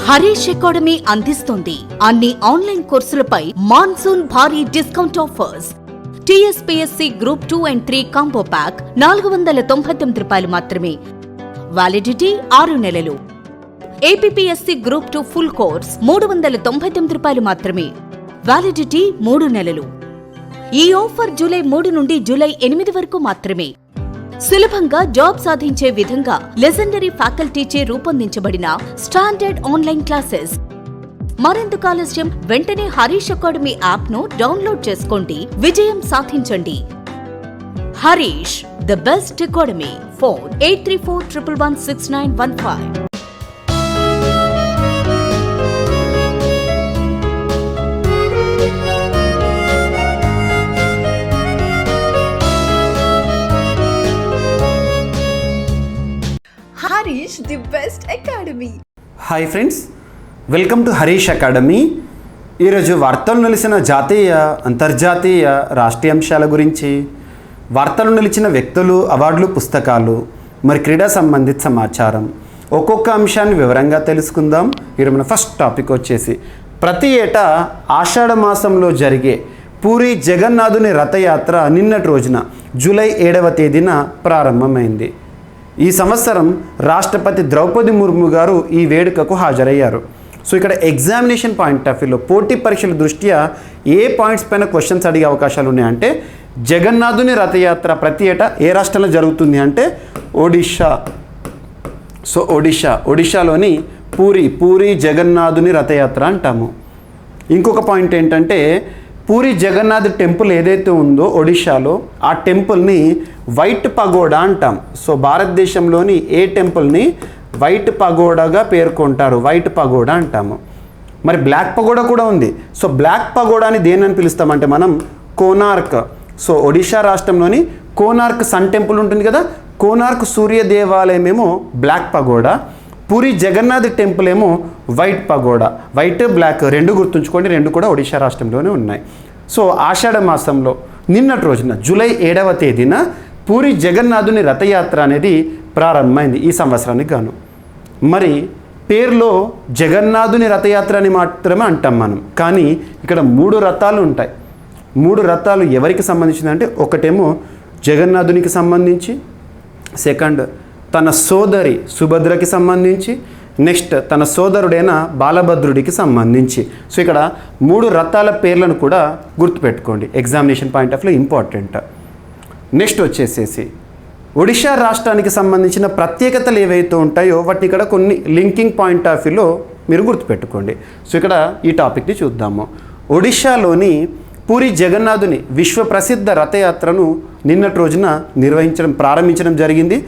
Harish academy అందిస్తుంది అన్ని online కోర్సులపై monsoon భారీ discount offers. TSPSC group 2 and 3 combo pack ₹499 మాత్రమే. వ్యాలిడిటీ 6 నెలలు. ఏపీపీఎస్సీ గ్రూప్ 2 ఫుల్ కోర్స్ ₹399 మాత్రమే. వ్యాలిడిటీ 3 నెలలు. ఈ ఆఫర్ జూలై 3 నుండి జూలై 8 వరకు మాత్రమే. సులభంగా జాబ్ సాధించే విధంగా లెజెండరీ ఫ్యాకల్టీచే రూపొందించబడిన స్టాండర్డ్ ఆన్లైన్ క్లాసెస్. మరెందుకు ఆలస్యం? వెంటనే హరీష్ అకాడమీ యాప్ ను డౌన్లోడ్ చేసుకోండి, విజయం సాధించండి. Harish, the best Academy. Phone 8341116915. Harish, the best Academy. Hi friends, welcome to Harish Academy. ఈరోజు వార్తలు నిలిచిన జాతీయ, అంతర్జాతీయ, రాష్ట్రీయ అంశాల గురించి, వార్తలు నిలిచిన వ్యక్తులు, అవార్డులు, పుస్తకాలు, మరి క్రీడా సంబంధిత సమాచారం, ఒక్కొక్క అంశాన్ని వివరంగా తెలుసుకుందాం. ఈరోజు మన ఫస్ట్ టాపిక్ వచ్చేసి ప్రతి ఏటా ఆషాఢ మాసంలో జరిగే పూరి జగన్నాథుని రథయాత్ర నిన్నటి రోజున జూలై 7వ తేదీన ప్రారంభమైంది. ఈ సంవత్సరం రాష్ట్రపతి ద్రౌపది ముర్ము గారు ఈ వేడుకకు హాజరయ్యారు. సో ఇక్కడ ఎగ్జామినేషన్ పాయింట్ ఆఫ్ వ్యూలో పోటీ పరీక్షల దృష్ట్యా ఏ పాయింట్స్ పైన క్వశ్చన్స్ అడిగే అవకాశాలు ఉన్నాయంటే, జగన్నాథుని రథయాత్ర ప్రతి ఏటా ఏ రాష్ట్రంలో జరుగుతుంది అంటే ఒడిషా. సో ఒడిషాలోని పూరి జగన్నాథుని రథయాత్ర అంటాము. ఇంకొక పాయింట్ ఏంటంటే, పూరి జగన్నాథ్ టెంపుల్ ఏదైతే ఉందో ఒడిషాలో, ఆ టెంపుల్ని వైట్ పగోడా అంటాం. సో భారతదేశంలోని ఏ టెంపుల్ని వైట్ పగోడాగా పేర్కొంటారు, వైట్ పగోడా అంటాము. మరి బ్లాక్ పగోడా కూడా ఉంది. సో బ్లాక్ పగోడాని దేనని పిలుస్తామంటే మనం కోనార్క్. సో ఒడిషా రాష్ట్రంలోని కోనార్క్ సన్ టెంపుల్ ఉంటుంది కదా, కోనార్క్ సూర్య దేవాలయం ఏమో black pagoda, Puri Jagannath temple ఏమో వైట్ పగోడా. వైట్, బ్లాక్ రెండు గుర్తుంచుకోండి, రెండు కూడా ఒడిషా రాష్ట్రంలోనే ఉన్నాయి. సో ఆషాఢ మాసంలో నిన్నటి రోజున జూలై 7వ తేదీన పూరి జగన్నాథుని రథయాత్ర అనేది ప్రారంభమైంది ఈ సంవత్సరానికి గాను. మరి పేరులో జగన్నాథుని రథయాత్ర అని మాత్రమే అంటాం మనం, కానీ ఇక్కడ 3 రథాలు ఉంటాయి. 3 రథాలు ఎవరికి సంబంధించిందంటే, ఒకటేమో జగన్నాథునికి సంబంధించి, సెకండ్ తన సోదరి సుభద్రకి సంబంధించి, నెక్స్ట్ తన సోదరుడైన బాలభద్రుడికి సంబంధించి. సో ఇక్కడ 3 రథాల పేర్లను కూడా గుర్తుపెట్టుకోండి, ఎగ్జామినేషన్ పాయింట్ ఆఫ్ వ్యూలో ఇంపార్టెంట్. నెక్స్ట్ వచ్చేసేసి ఒడిషా రాష్ట్రానికి సంబంధించిన ప్రత్యేకతలు ఏవైతే ఉంటాయో వాటిని ఇక్కడ కొన్ని లింకింగ్ పాయింట్ ఆఫ్ వ్యూలో మీరు గుర్తుపెట్టుకోండి. సో ఇక్కడ ఈ టాపిక్ని చూద్దాము. ఒడిషాలోని పూరి జగన్నాథుని విశ్వప్రసిద్ధ రథయాత్రను నిన్నటి రోజున ప్రారంభించడం జరిగింది.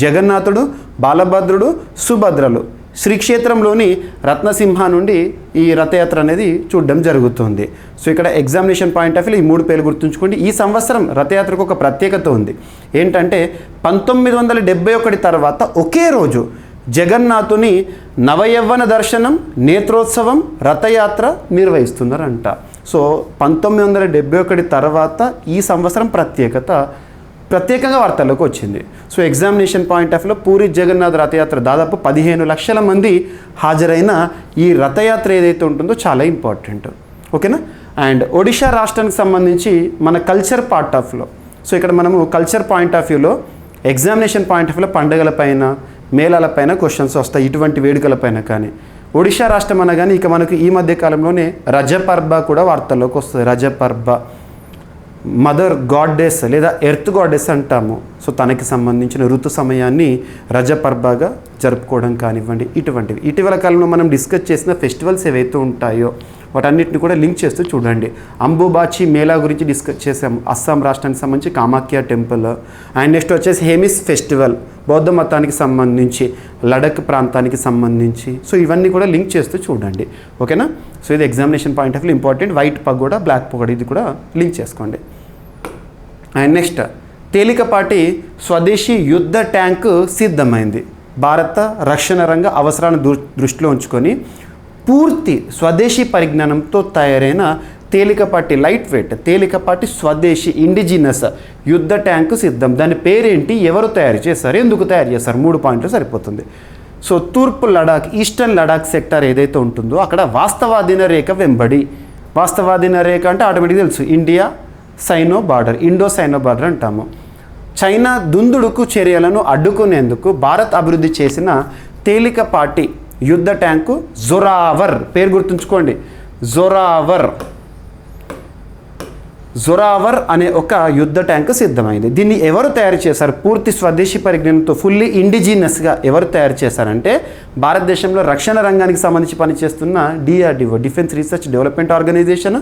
జగన్నాథుడు, బాలభద్రుడు, సుభద్రలు శ్రీక్షేత్రంలోని రత్నసింహ నుండి ఈ రథయాత్ర అనేది చూడడం జరుగుతుంది. సో ఇక్కడ ఎగ్జామినేషన్ పాయింట్ ఆఫ్ వ్యూ ఈ 3 పేర్లు గుర్తుంచుకోండి. ఈ సంవత్సరం రథయాత్రకు ఒక ప్రత్యేకత ఉంది. ఏంటంటే 1971 తర్వాత ఒకే రోజు జగన్నాథుని నవయవ్వన దర్శనం, నేత్రోత్సవం, రథయాత్ర నిర్వహిస్తున్నారంట. సో 1971 తర్వాత ఈ సంవత్సరం ప్రత్యేకంగా వార్తల్లోకి వచ్చింది. సో ఎగ్జామినేషన్ పాయింట్ ఆఫ్ వ్యూలో పూరి జగన్నాథ్ రథయాత్ర దాదాపు 15 లక్షల మంది హాజరైన ఈ రథయాత్ర ఏదైతే ఉంటుందో చాలా ఇంపార్టెంట్. ఓకేనా? అండ్ ఒడిషా రాష్ట్రానికి సంబంధించి మన కల్చర్ పార్ట్ ఆఫ్ వ్యూలో, సో ఇక్కడ మనము కల్చర్ పాయింట్ ఆఫ్ వ్యూలో ఎగ్జామినేషన్ పాయింట్ ఆఫ్ వ్యూలో పండుగలపైన, మేళాలపైన క్వశ్చన్స్ వస్తాయి, ఇటువంటి వేడుకలపైన. కానీ ఒడిషా రాష్ట్రం అనగానే ఇక మనకు ఈ మధ్య కాలంలోనే రజపర్బ కూడా వార్తల్లోకి వస్తుంది. రజపర్బ మదర్ గాడ్డెస్ లేదా ఎర్త్ గాడ్డెస్ అంటాము. సో తనకి సంబంధించిన ఋతు సమయాన్ని రజపర్బగా జరుపుకోవడం కానివ్వండి, ఇటువంటివి. ఇటీవల కాలంలో మనం డిస్కస్ చేసిన ఫెస్టివల్స్ ఏవైతే ఉంటాయో వాటన్నిటిని కూడా లింక్ చేస్తూ చూడండి. అంబుబాచి మేళా గురించి డిస్కస్ చేసాము, అస్సాం రాష్ట్రానికి సంబంధించి కామాఖ్య టెంపుల్. అండ్ నెక్స్ట్ వచ్చేసి హేమిస్ ఫెస్టివల్, బౌద్ధ మతానికి సంబంధించి, లడక్ ప్రాంతానికి సంబంధించి. సో ఇవన్నీ కూడా లింక్ చేస్తూ చూడండి. ఓకేనా? సో ఇది examination point of view important. White pagoda, black pagoda ఇది కూడా లింక్ చేసుకోండి. అండ్ నెక్స్ట్ తేలికపాటి స్వదేశీ యుద్ధ ట్యాంకు సిద్ధమైంది. భారత రక్షణ రంగ అవసరాలను దృష్టిలో ఉంచుకొని పూర్తి స్వదేశీ పరిజ్ఞానంతో తయారైన తేలికపాటి స్వదేశీ ఇండిజినస్ యుద్ధ ట్యాంకు సిద్ధం. దాని పేరేంటి, ఎవరు తయారు చేస్తారు, ఎందుకు తయారు చేస్తారు, 3 పాయింట్లు సరిపోతుంది. సో తూర్పు లడాక్, ఈస్టర్న్ లడాక్ సెక్టార్ ఏదైతే ఉంటుందో అక్కడ వాస్తవాధీన రేఖ వెంబడి, వాస్తవాధీన రేఖ అంటే ఆటోమేటిక్గా తెలుసు India cyano border, Indo cyano border అంటాము. చైనా దుందుడుకు చర్యలను అడ్డుకునేందుకు భారత్ అభివృద్ధి చేసిన తేలికపాటి యుద్ధ ట్యాంకు జొరావర్, పేరు గుర్తుంచుకోండి, జొరావర్ అనే ఒక యుద్ధ ట్యాంకు సిద్ధమైంది. దీన్ని ఎవరు తయారు చేశారు? పూర్తి స్వదేశీ పరిజ్ఞానంతో ఫుల్లీ ఇండిజినస్గా ఎవరు తయారు చేశారంటే భారతదేశంలో రక్షణ రంగానికి సంబంధించి పనిచేస్తున్న DRDO, defence research development organisation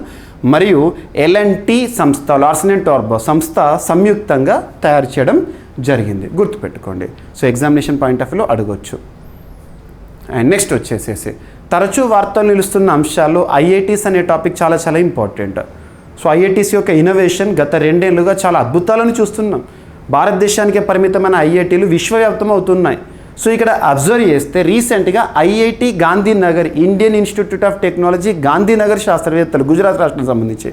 మరియు ఎల్ఎన్టీ సంస్థ, లార్సెన్ అండ్ టోర్బో సంస్థ సంయుక్తంగా తయారు చేయడం జరిగింది. గుర్తుపెట్టుకోండి. సో ఎగ్జామినేషన్ పాయింట్ ఆఫ్ వ్యూలో అడగొచ్చు. అండ్ నెక్స్ట్ వచ్చేసేసి తరచూ వార్తలు నిలుస్తున్న అంశాలు ఐఐటీస్ అనే టాపిక్ చాలా చాలా ఇంపార్టెంట్. సో ఐఐటీస్ యొక్క ఇన్నోవేషన్ గత 2 ఏళ్లుగా చాలా అద్భుతాలను చూస్తున్నాం. భారతదేశానికే పరిమితమైన ఐఐటీలు విశ్వవ్యాప్తం అవుతున్నాయి. సో ఇక్కడ అబ్జర్వ్ చేస్తే రీసెంట్గా IIT Gandhinagar, Indian institute of technology Gandhinagar శాస్త్రవేత్తలు, గుజరాత్ రాష్ట్రానికి సంబంధించి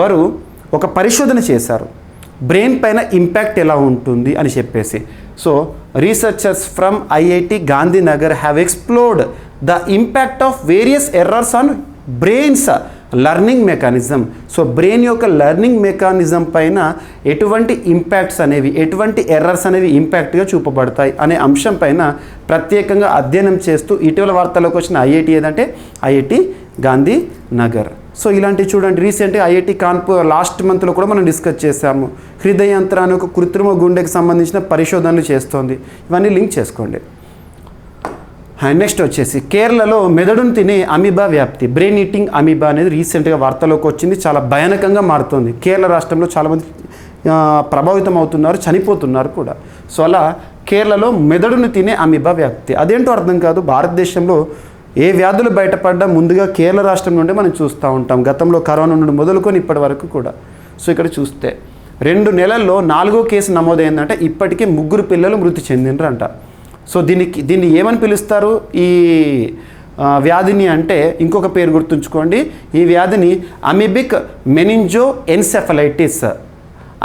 వారు ఒక పరిశోధన చేశారు, బ్రెయిన్ పైన ఇంపాక్ట్ ఎలా ఉంటుంది అని చెప్పేసి. So researchers from IIT Gandhinagar have explored the impact of various errors on brains learning mechanism. So brain యొక్క లర్నింగ్ మెకానిజం పైన ఎటువంటి ఇంపాక్ట్స్ అనేవి, ఎటువంటి ఎర్రర్స్ అనేవి ఇంపాక్ట్గా చూపబడతాయి అనే అంశం పైన ప్రత్యేకంగా అధ్యయనం చేస్తూ ఇటీవల వార్తల్లోకి వచ్చిన ఐఐటి ఏదంటే ఐఐటి గాంధీనగర్. సో ఇలాంటివి చూడండి, రీసెంట్గా ఐఐటి కాన్పూర్ లాస్ట్ మంత్లో కూడా మనం డిస్కస్ చేసాము. హృదయంత్రాన్ని ఒక కృత్రిమ గుండెకి సంబంధించిన పరిశోధనలు చేస్తోంది. ఇవన్నీ లింక్ చేసుకోండి. అండ్ నెక్స్ట్ వచ్చేసి కేరళలో మెదడును తినే అమీబా వ్యాప్తి, బ్రెయిన్ ఈటింగ్ అమీబా అనేది రీసెంట్గా వార్తలోకి వచ్చింది. చాలా భయానకంగా మారుతుంది. కేరళ రాష్ట్రంలో చాలామంది ప్రభావితం అవుతున్నారు, చనిపోతున్నారు కూడా. సో అలా కేరళలో మెదడును తినే అమీబా వ్యాప్తి, అదేంటో అర్థం కాదు. భారతదేశంలో ఏ వ్యాధులు బయటపడ్డా ముందుగా కేరళ రాష్ట్రం నుండి మనం చూస్తూ ఉంటాం. గతంలో కరోనా నుండి మొదలుకొని ఇప్పటి వరకు కూడా. సో ఇక్కడ చూస్తే 2 నెలల్లో 4వ కేసు నమోదైందంటే ఇప్పటికీ 3 పిల్లలు మృతి చెందినరంట. సో దీన్ని ఏమని పిలుస్తారు ఈ వ్యాధిని అంటే ఇంకొక పేరు గుర్తుంచుకోండి. ఈ వ్యాధిని అమీబిక్ మెనింజో ఎన్సెఫలైటిస్,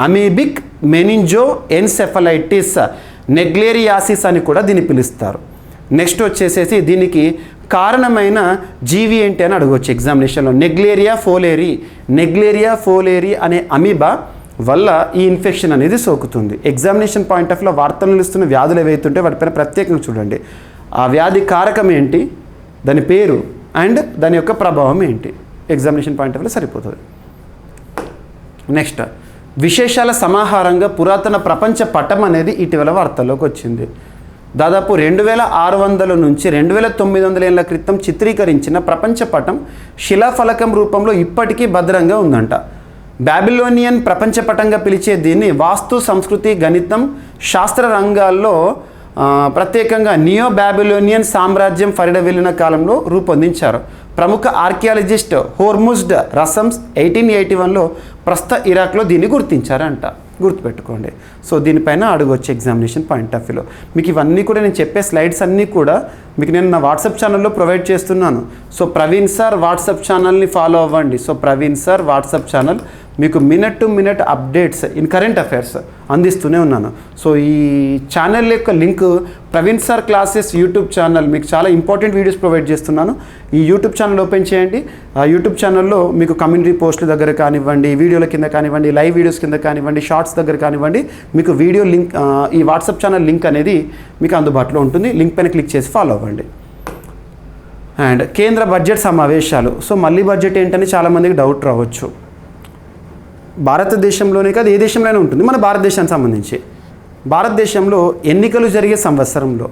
అమీబిక్ మెనింజో ఎన్సెఫలైటిస్ నెగ్లేరియాసిస్ అని కూడా దీన్ని పిలుస్తారు. నెక్స్ట్ వచ్చేసేసి దీనికి కారణమైన జీవి ఏంటి అని అడగవచ్చు ఎగ్జామినేషన్లో. నెగ్లేరియా ఫోలేరి అనే అమీబా వల్ల ఈ ఇన్ఫెక్షన్ అనేది సోకుతుంది. ఎగ్జామినేషన్ పాయింట్ ఆఫ్ వ్యూలో వార్తలు నిలుస్తున్న వ్యాధులు ఏవైతుంటే వాటిపైన ప్రత్యేకంగా చూడండి. ఆ వ్యాధి కారకం ఏంటి, దాని పేరు అండ్ దాని యొక్క ప్రభావం ఏంటి, ఎగ్జామినేషన్ పాయింట్ ఆఫ్ వ్యూలో సరిపోతుంది. నెక్స్ట్ విశేషాల సమాహారంగా పురాతన ప్రపంచ పటం అనేది ఇటీవల వార్తల్లోకి వచ్చింది. దాదాపు 2600 నుంచి 2900 ఏళ్ల క్రితం చిత్రీకరించిన ప్రపంచ పటం శిలాఫలకం రూపంలో ఇప్పటికీ భద్రంగా ఉందంట. బాబిలోనియన్ ప్రపంచపటంగా పిలిచే దీన్ని వాస్తు, సంస్కృతి, గణితం, శాస్త్ర రంగాల్లో ప్రత్యేకంగా నియో బాబిలోనియన్ సామ్రాజ్యం ఫరిడవిల్లిన కాలంలో రూపొందించారు. ప్రముఖ ఆర్కియాలజిస్ట్ హోర్ముజ్డ్ రసమ్స్ 1881లో ప్రస్తుత ఇరాక్లో దీన్ని గుర్తించారంట. గుర్తుపెట్టుకోండి. సో దీనిపైన అడగొచ్చు ఎగ్జామినేషన్ పాయింట్ ఆఫ్ వ్యూలో. మీకు ఇవన్నీ కూడా నేను చెప్పే స్లైడ్స్ అన్నీ కూడా మీకు నేను నా వాట్సాప్ ఛానల్లో ప్రొవైడ్ చేస్తున్నాను. సో ప్రవీణ్ సార్ వాట్సాప్ ఛానల్ని ఫాలో అవ్వండి. So Praveen sir WhatsApp channel మీకు minute to minute updates in current affairs అందిస్తూనే ఉన్నాను. సో ఈ ఛానల్ యొక్క link Praveen sir classes YouTube channel, మీకు చాలా ఇంపార్టెంట్ వీడియోస్ ప్రొవైడ్ చేస్తున్నాను. ఈ యూట్యూబ్ ఛానల్ ఓపెన్ చేయండి. ఆ యూట్యూబ్ ఛానల్లో మీకు కమ్యూనిటీ పోస్టుల దగ్గర కానివ్వండి, వీడియోల కింద కానివ్వండి, లైవ్ వీడియోస్ కింద కానివ్వండి, షార్ట్స్ దగ్గర కానివ్వండి, మీకు వీడియో లింక్ ఈ వాట్సాప్ ఛానల్ లింక్ అనేది మీకు అందుబాటులో ఉంటుంది. లింక్ పైన క్లిక్ చేసి ఫాలో అవ్వండి. అండ్ కేంద్ర బడ్జెట్ సమావేశాలు. సో మళ్ళీ బడ్జెట్ ఏంటని చాలామందికి డౌట్ రావచ్చు. భారతదేశంలోనే కాదు, ఏ దేశంలోనే ఉంటుంది. మన భారతదేశానికి సంబంధించి భారతదేశంలో ఎన్నికలు జరిగే సంవత్సరంలో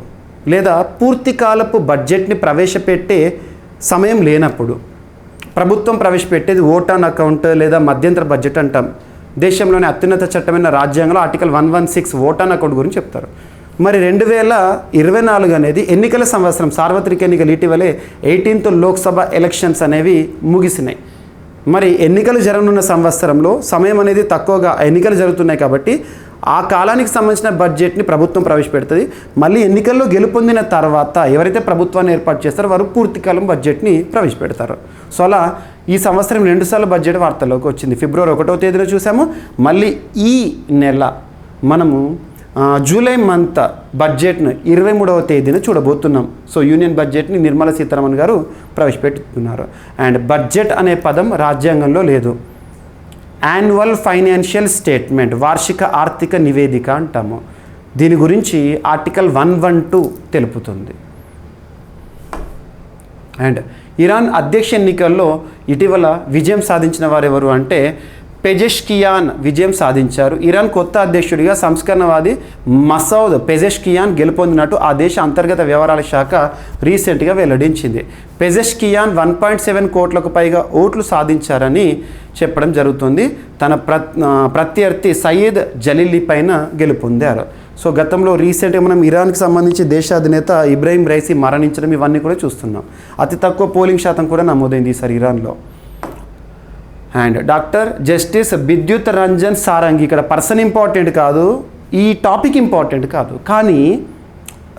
లేదా పూర్తికాలపు బడ్జెట్ని ప్రవేశపెట్టే సమయం లేనప్పుడు ప్రభుత్వం ప్రవేశపెట్టేది ఓట్ ఆన్ అకౌంట్ లేదా మధ్యంతర బడ్జెట్ అంటాం. దేశంలోని అత్యున్నత చట్టమైన రాజ్యాంగంలో ఆర్టికల్ 116 ఓట్ ఆన్ అకౌంట్ గురించి చెప్తారు. మరి 2024 అనేది ఎన్నికల సంవత్సరం, సార్వత్రిక ఎన్నికలు. ఇటీవలే 18th లోక్సభ ఎలక్షన్స్ అనేవి ముగిసినాయి. మరి ఎన్నికలు జరగనున్న సంవత్సరంలో సమయం అనేది తక్కువగా ఎన్నికలు జరుగుతున్నాయి కాబట్టి ఆ కాలానికి సంబంధించిన బడ్జెట్ని ప్రభుత్వం ప్రవేశపెడుతుంది. మళ్ళీ ఎన్నికల్లో గెలుపొందిన తర్వాత ఎవరైతే ప్రభుత్వాన్ని ఏర్పాటు చేస్తారో వారు పూర్తికాలం బడ్జెట్ని ప్రవేశపెడతారు. సో అలా ఈ సంవత్సరం 2 సార్లు బడ్జెట్ వార్తల్లోకి వచ్చింది. ఫిబ్రవరి 1వ తేదీన చూసాము. మళ్ళీ ఈ నెల మనము జూలై మంత్ బడ్జెట్ను 23వ తేదీన చూడబోతున్నాం. సో యూనియన్ బడ్జెట్ని నిర్మలా సీతారామన్ గారు ప్రవేశపెట్టుతున్నారు. అండ్ బడ్జెట్ అనే పదం రాజ్యాంగంలో లేదు. యాన్యువల్ ఫైనాన్షియల్ స్టేట్మెంట్, వార్షిక ఆర్థిక నివేదిక అంటాము. దీని గురించి ఆర్టికల్ 112 తెలుపుతుంది. అండ్ ఇరాన్ అధ్యక్ష ఎన్నికల్లో ఇటీవల విజయం సాధించిన వారు ఎవరు అంటే పెజెష్కియాన్ విజయం సాధించారు. ఇరాన్ కొత్త అధ్యక్షుడిగా సంస్కరణవాది మసౌద్ పెజెష్కియాన్ గెలుపొందినట్టు ఆ దేశ అంతర్గత వ్యవహారాల శాఖ రీసెంట్గా వెల్లడించింది. పెజెష్కియాన్ 1.7 కోట్లకు పైగా ఓట్లు సాధించారని చెప్పడం జరుగుతుంది. తన ప్రత్యర్థి సయ్యద్ జలీలీ పైన గెలుపొందారు. సో గతంలో రీసెంట్గా మనం ఇరాన్కి సంబంధించి దేశ అధినేత ఇబ్రాహీం రైసీ మరణించడం ఇవన్నీ కూడా చూస్తున్నాం. అతి తక్కువ పోలింగ్ శాతం కూడా నమోదైంది ఈసారి ఇరాన్లో. అండ్ డాక్టర్ జస్టిస్ విద్యుత్ రంజన్ సారంగి, ఇక్కడ పర్సన్ ఇంపార్టెంట్ కాదు, ఈ టాపిక్ ఇంపార్టెంట్ కాదు, కానీ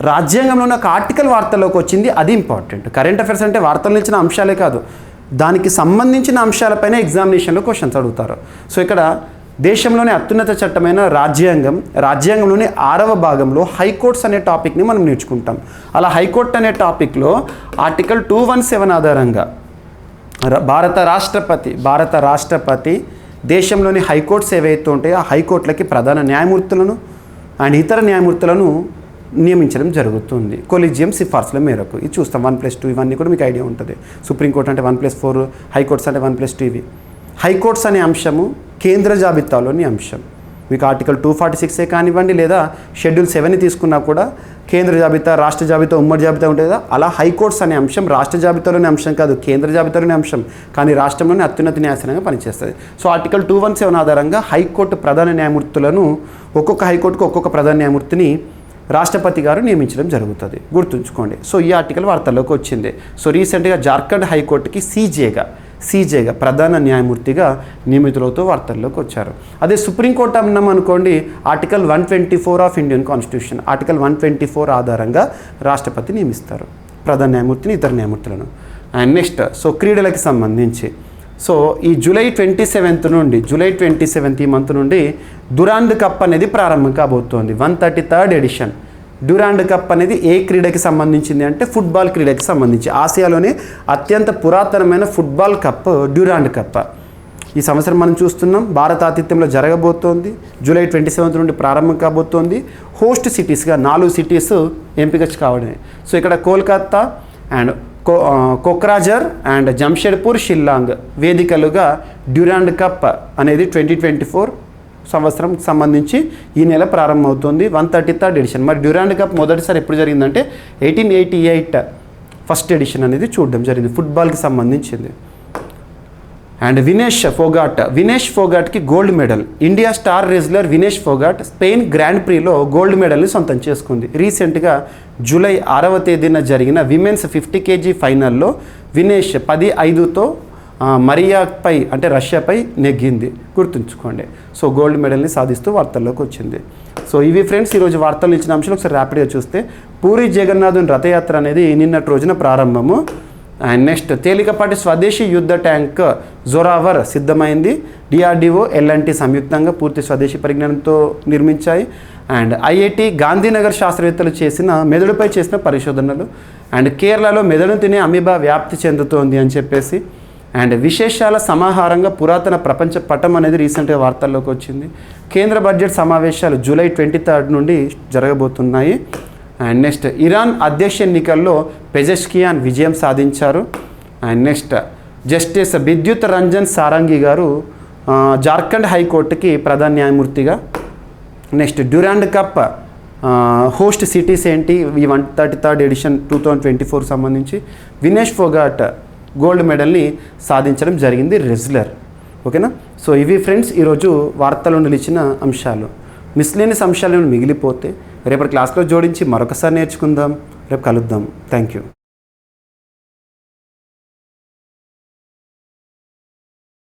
రాజ్యాంగంలో ఒక ఆర్టికల్ వార్తల్లోకి వచ్చింది, అది ఇంపార్టెంట్. కరెంట్ అఫైర్స్ అంటే వార్తలు ఇచ్చిన అంశాలే కాదు, దానికి సంబంధించిన అంశాలపైన ఎగ్జామినేషన్లో క్వశ్చన్స్ అడుగుతారు. సో ఇక్కడ దేశంలోని అత్యున్నత చట్టమైన రాజ్యాంగంలోని 6వ భాగంలో హైకోర్ట్స్ అనే టాపిక్ని మనం నేర్చుకుంటాం. అలా హైకోర్టు అనే టాపిక్లో ఆర్టికల్ 217 ఆధారంగా భారత రాష్ట్రపతి దేశంలోని హైకోర్ట్స్ ఏవైతే ఉంటాయో ఆ హైకోర్టులకి ప్రధాన న్యాయమూర్తులను అండ్ ఇతర న్యాయమూర్తులను నియమించడం జరుగుతుంది కొలీజియం సిఫార్సుల మేరకు. ఇది చూస్తాం 1+2 ఇవన్నీ కూడా మీకు ఐడియా ఉంటుంది. సుప్రీంకోర్టు అంటే 1+4, హైకోర్ట్స్ అంటే 1+2 ఇవి. హైకోర్ట్స్ అనే అంశము కేంద్ర జాబితాలోని అంశం. మీకు ఆర్టికల్ 246 కానివ్వండి లేదా షెడ్యూల్ 7 తీసుకున్నా కూడా కేంద్ర జాబితా, రాష్ట్ర జాబితా, ఉమ్మడి జాబితా ఉంటుంది కదా, అలా హైకోర్ట్స్ అనే అంశం రాష్ట్ర జాబితాలోని అంశం కాదు, కేంద్ర జాబితాలోని అంశం, కానీ రాష్ట్రంలోని అత్యున్నత న్యాయస్థానంగా పనిచేస్తుంది. సో ఆర్టికల్ 217 ఆధారంగా హైకోర్టు ప్రధాన న్యాయమూర్తులను ఒక్కొక్క హైకోర్టుకు ఒక్కొక్క ప్రధాన న్యాయమూర్తిని రాష్ట్రపతి గారు నియమించడం జరుగుతుంది, గుర్తుంచుకోండి. సో ఈ ఆర్టికల్ వార్తల్లోకి వచ్చింది. సో రీసెంట్గా జార్ఖండ్ హైకోర్టుకి సీజేగా ప్రధాన న్యాయమూర్తిగా నియమితులవుతూ వార్తల్లోకి వచ్చారు. అదే సుప్రీంకోర్టు అన్నాం అనుకోండి, article 124 of Indian constitution, article 124 ఆధారంగా రాష్ట్రపతి నియమిస్తారు ప్రధాన న్యాయమూర్తిని, ఇతర న్యాయమూర్తులను. అండ్ నెక్స్ట్ సో క్రీడలకి సంబంధించి సో ఈ జూలై 27 ఈ మంత్ నుండి దురాండ్ కప్ అనేది ప్రారంభం కాబోతోంది. 133rd edition. డ్యూరాండ్ కప్ అనేది ఏ క్రీడకి సంబంధించింది అంటే ఫుట్బాల్ క్రీడకి సంబంధించి. ఆసియాలోనే అత్యంత పురాతనమైన ఫుట్బాల్ కప్ డ్యూరాండ్ కప్. ఈ సంవత్సరం మనం చూస్తున్నాం భారత ఆతిథ్యంలో జరగబోతోంది. జూలై 27 నుండి ప్రారంభం కాబోతోంది. హోస్ట్ సిటీస్గా 4 సిటీస్ ఎంపిక కావడమే. సో ఇక్కడ కోల్కతా అండ్ కోక్రాజర్ అండ్ జంషెడ్పూర్, షిల్లాంగ్ వేదికలుగా డ్యూరాండ్ కప్ అనేది 2024 సంవత్సరం సంబంధించి ఈ నెల ప్రారంభమవుతుంది. 133rd edition. మరి డ్యూరాండ్ కప్ మొదటిసారి ఎప్పుడు జరిగిందంటే 1888 ఫస్ట్ ఎడిషన్ అనేది చూడడం జరిగింది, ఫుట్బాల్కి సంబంధించింది. అండ్ వినేష్ ఫోగాట్కి gold medal. India star wrestler Vinesh Phogat Spain Grand ప్రీలో గోల్డ్ మెడల్ని సొంతం చేసుకుంది. రీసెంట్గా జూలై 6వ తేదీన జరిగిన విమెన్స్ 50 kg ఫైనల్లో వినేష్ 10-5తో మరియాపై అంటే రష్యాపై నెగ్గింది, గుర్తుంచుకోండి. సో గోల్డ్ మెడల్ని సాధిస్తూ వార్తల్లోకి వచ్చింది. సో ఇవి ఫ్రెండ్స్ ఈరోజు వార్తలు ఇచ్చిన అంశాలు. ఒకసారి ర్యాపిడ్గా చూస్తే పూరి జగన్నాథుని రథయాత్ర అనేది నిన్నటి రోజున ప్రారంభము. అండ్ నెక్స్ట్ తేలికపాటి స్వదేశీ యుద్ధ ట్యాంక్ జోరావర్ సిద్ధమైంది. డిఆర్డిఓ ఎల్ఎన్టీ సంయుక్తంగా పూర్తి స్వదేశీ పరిజ్ఞానంతో నిర్మించాయి. అండ్ ఐఐటి గాంధీనగర్ శాస్త్రవేత్తలు మెదడుపై చేసిన పరిశోధనలు. అండ్ కేరళలో మెదడును తినే అమీబా వ్యాప్తి చెందుతోంది అని చెప్పేసి. అండ్ విశేషాల సమాహారంగా పురాతన ప్రపంచ పటం అనేది రీసెంట్గా వార్తల్లోకి వచ్చింది. కేంద్ర బడ్జెట్ సమావేశాలు జూలై 23 నుండి జరగబోతున్నాయి. అండ్ నెక్స్ట్ ఇరాన్ అధ్యక్ష ఎన్నికల్లో పెజెష్కియాన్ విజయం సాధించారు. అండ్ నెక్స్ట్ జస్టిస్ విద్యుత్ రంజన్ సారంగి గారు జార్ఖండ్ హైకోర్టుకి ప్రధాన న్యాయమూర్తిగా. Next Durand cup host cities ఏంటి ఈ 133rd ఎడిషన్ 2024 సంబంధించి. వినేష్ ఫోగాట్ గోల్డ్ మెడల్ని సాధించడం జరిగింది, రెజ్లర్. ఓకేనా. సో ఇవి ఫ్రెండ్స్ ఈరోజు వార్తలు నిలిచిన అంశాలు. మిస్లేనియస్ అంశాలను మిగిలిపోతే రేపటి క్లాస్లో జోడించి మరొకసారి నేర్చుకుందాం. రేపు కలుద్దాం. Thank you.